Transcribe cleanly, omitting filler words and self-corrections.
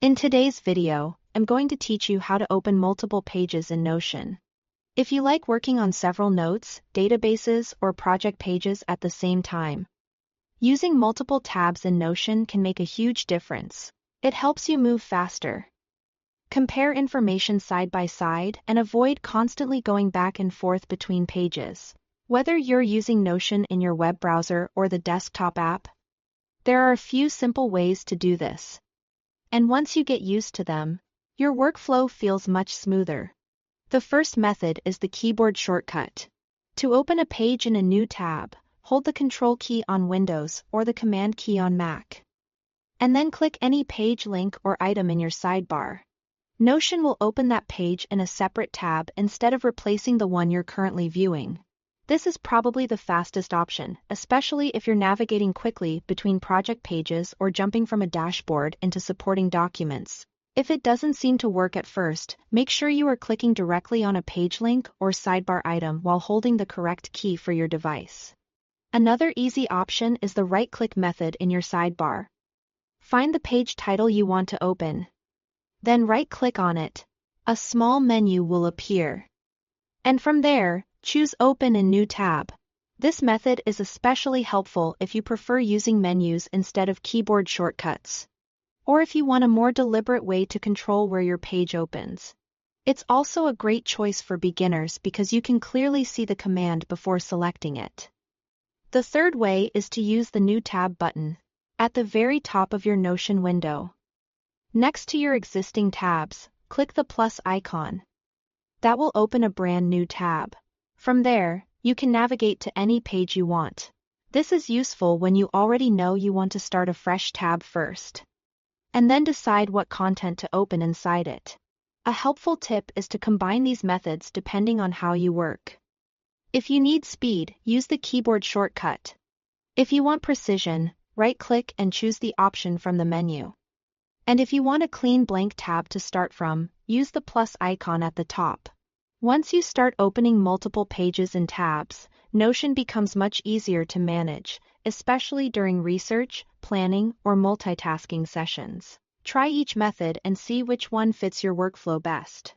In today's video, I'm going to teach you how to open multiple pages in Notion. If you like working on several notes, databases, or project pages at the same time, using multiple tabs in Notion can make a huge difference. It helps you move faster, compare information side by side, and avoid constantly going back and forth between pages. Whether you're using Notion in your web browser or the desktop app, there are a few simple ways to do this. And once you get used to them, your workflow feels much smoother. The first method is the keyboard shortcut. To open a page in a new tab, hold the Control key on Windows or the Command key on Mac, and then click any page link or item in your sidebar. Notion will open that page in a separate tab instead of replacing the one you're currently viewing. This is probably the fastest option, especially if you're navigating quickly between project pages or jumping from a dashboard into supporting documents. If it doesn't seem to work at first, make sure you are clicking directly on a page link or sidebar item while holding the correct key for your device. Another easy option is the right-click method in your sidebar. Find the page title you want to open. Then right-click on it. A small menu will appear. And from there, choose Open in New tab. This method is especially helpful if you prefer using menus instead of keyboard shortcuts, or if you want a more deliberate way to control where your page opens. It's also a great choice for beginners because you can clearly see the command before selecting it. The third way is to use the New Tab button at the very top of your Notion window. Next to your existing tabs, click the plus icon. That will open a brand new tab. From there, you can navigate to any page you want. This is useful when you already know you want to start a fresh tab first, and then decide what content to open inside it. A helpful tip is to combine these methods depending on how you work. If you need speed, use the keyboard shortcut. If you want precision, right-click and choose the option from the menu. And if you want a clean blank tab to start from, use the plus icon at the top. Once you start opening multiple pages and tabs, Notion becomes much easier to manage, especially during research, planning, or multitasking sessions. Try each method and see which one fits your workflow best.